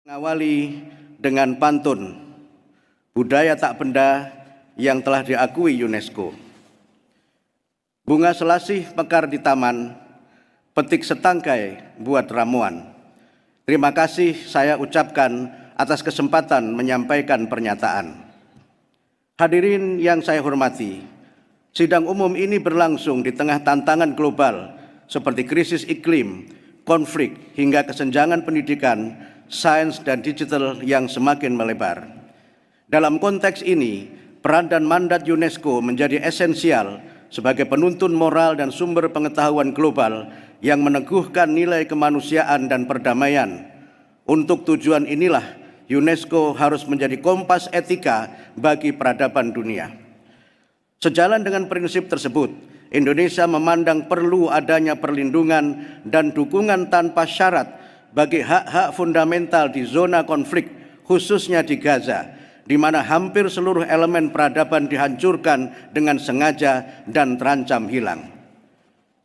Mengawali dengan pantun budaya tak benda yang telah diakui UNESCO. Bunga selasih mekar di taman, petik setangkai buat ramuan. Terima kasih saya ucapkan atas kesempatan menyampaikan pernyataan. Hadirin yang saya hormati, sidang umum ini berlangsung di tengah tantangan global seperti krisis iklim, konflik, hingga kesenjangan pendidikan, sains dan digital yang semakin melebar. Dalam konteks ini, peran dan mandat UNESCO menjadi esensial sebagai penuntun moral dan sumber pengetahuan global yang meneguhkan nilai kemanusiaan dan perdamaian. Untuk tujuan inilah, UNESCO harus menjadi kompas etika bagi peradaban dunia. Sejalan dengan prinsip tersebut, Indonesia memandang perlu adanya perlindungan dan dukungan tanpa syarat bagi hak-hak fundamental di zona konflik, khususnya di Gaza, di mana hampir seluruh elemen peradaban dihancurkan dengan sengaja dan terancam hilang.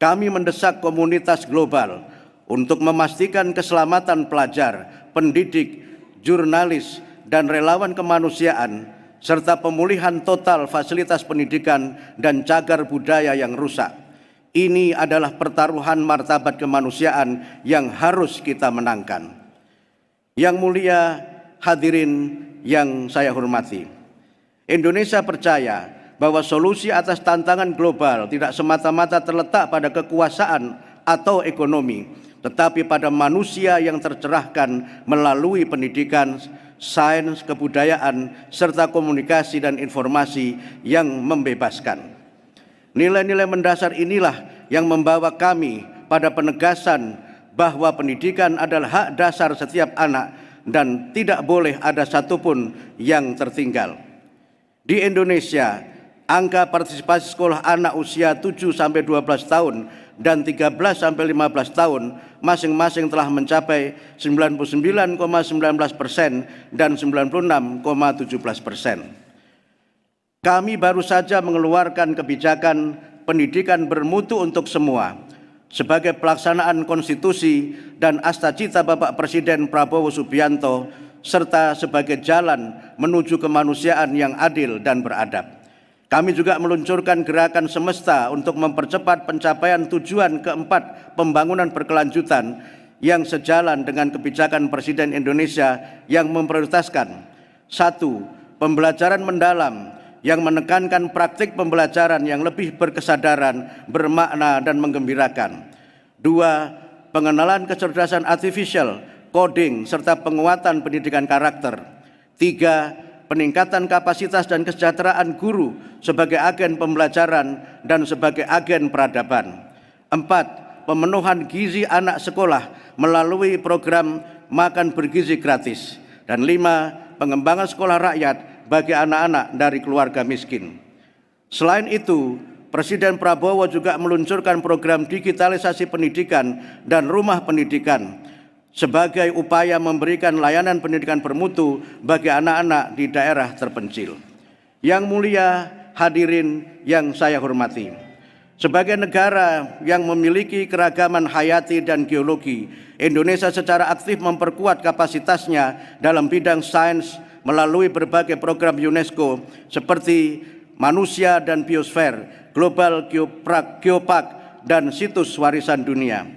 Kami mendesak komunitas global untuk memastikan keselamatan pelajar, pendidik, jurnalis, dan relawan kemanusiaan, serta pemulihan total fasilitas pendidikan dan cagar budaya yang rusak. Ini adalah pertaruhan martabat kemanusiaan yang harus kita menangkan. Yang mulia hadirin yang saya hormati, Indonesia percaya bahwa solusi atas tantangan global tidak semata-mata terletak pada kekuasaan atau ekonomi, tetapi pada manusia yang tercerahkan melalui pendidikan, sains, kebudayaan, serta komunikasi dan informasi yang membebaskan. Nilai-nilai mendasar inilah yang membawa kami pada penegasan bahwa pendidikan adalah hak dasar setiap anak dan tidak boleh ada satupun yang tertinggal. Di Indonesia, angka partisipasi sekolah anak usia 7-12 tahun dan 13-15 tahun masing-masing telah mencapai 99,19% dan 96,17%. Kami baru saja mengeluarkan kebijakan pendidikan bermutu untuk semua sebagai pelaksanaan konstitusi dan asta-cita Bapak Presiden Prabowo Subianto, serta sebagai jalan menuju kemanusiaan yang adil dan beradab. Kami juga meluncurkan gerakan semesta untuk mempercepat pencapaian tujuan keempat pembangunan berkelanjutan yang sejalan dengan kebijakan Presiden Indonesia yang memprioritaskan: 1. Pembelajaran mendalam yang menekankan praktik pembelajaran yang lebih berkesadaran, bermakna, dan menggembirakan. 2. Pengenalan kecerdasan artifisial, coding, serta penguatan pendidikan karakter. 3. Peningkatan kapasitas dan kesejahteraan guru sebagai agen pembelajaran dan sebagai agen peradaban. 4. Pemenuhan gizi anak sekolah melalui program makan bergizi gratis. Dan 5. Pengembangan sekolah rakyat bagi anak-anak dari keluarga miskin. Selain itu, Presiden Prabowo juga meluncurkan program digitalisasi pendidikan dan rumah pendidikan sebagai upaya memberikan layanan pendidikan bermutu bagi anak-anak di daerah terpencil. Yang mulia hadirin yang saya hormati, sebagai negara yang memiliki keragaman hayati dan geologi, Indonesia secara aktif memperkuat kapasitasnya dalam bidang sains melalui berbagai program UNESCO seperti Manusia dan Biosfer, Global Geopark, dan Situs Warisan Dunia.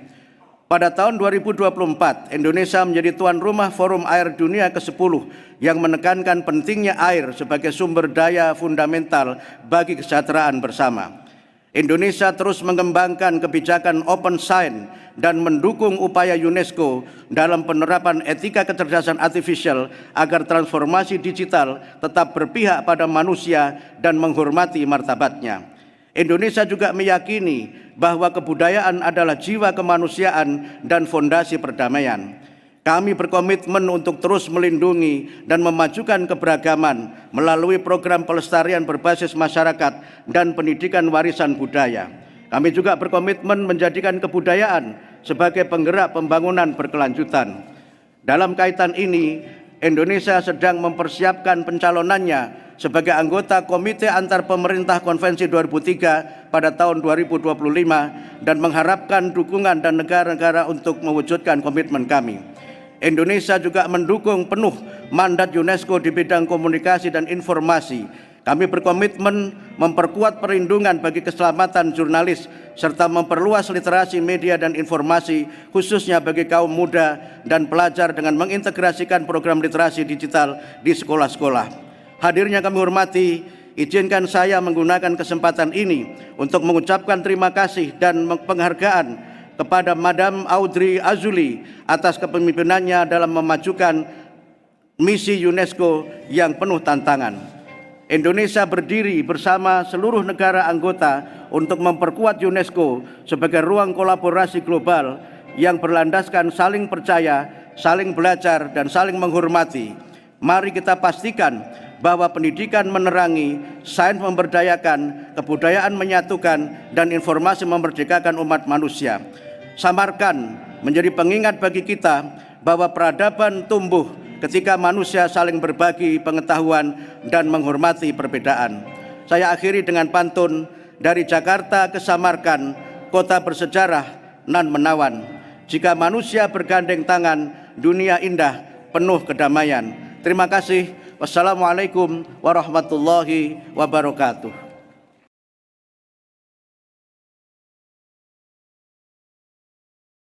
Pada tahun 2024, Indonesia menjadi tuan rumah Forum Air Dunia ke-10 yang menekankan pentingnya air sebagai sumber daya fundamental bagi kesejahteraan bersama. Indonesia terus mengembangkan kebijakan open science dan mendukung upaya UNESCO dalam penerapan etika kecerdasan artifisial agar transformasi digital tetap berpihak pada manusia dan menghormati martabatnya. Indonesia juga meyakini bahwa kebudayaan adalah jiwa kemanusiaan dan fondasi perdamaian. Kami berkomitmen untuk terus melindungi dan memajukan keberagaman melalui program pelestarian berbasis masyarakat dan pendidikan warisan budaya. Kami juga berkomitmen menjadikan kebudayaan sebagai penggerak pembangunan berkelanjutan. Dalam kaitan ini, Indonesia sedang mempersiapkan pencalonannya sebagai anggota Komite Antar Pemerintah Konvensi 2003 pada tahun 2025 dan mengharapkan dukungan dan negara-negara untuk mewujudkan komitmen kami. Indonesia juga mendukung penuh mandat UNESCO di bidang komunikasi dan informasi. Kami berkomitmen memperkuat perlindungan bagi keselamatan jurnalis serta memperluas literasi media dan informasi khususnya bagi kaum muda dan pelajar dengan mengintegrasikan program literasi digital di sekolah-sekolah. Hadirnya kami hormati, izinkan saya menggunakan kesempatan ini untuk mengucapkan terima kasih dan penghargaan kepada Madam Audrey Azoulay atas kepemimpinannya dalam memajukan misi UNESCO yang penuh tantangan. Indonesia berdiri bersama seluruh negara anggota untuk memperkuat UNESCO sebagai ruang kolaborasi global yang berlandaskan saling percaya, saling belajar, dan saling menghormati. Mari kita pastikan bahwa pendidikan menerangi, sains memberdayakan, kebudayaan menyatukan, dan informasi memerdekakan umat manusia. Samarkan menjadi pengingat bagi kita bahwa peradaban tumbuh ketika manusia saling berbagi pengetahuan dan menghormati perbedaan. Saya akhiri dengan pantun, dari Jakarta ke Samarkan, kota bersejarah nan menawan. Jika manusia bergandeng tangan, dunia indah penuh kedamaian. Terima kasih. Wassalamualaikum warahmatullahi wabarakatuh.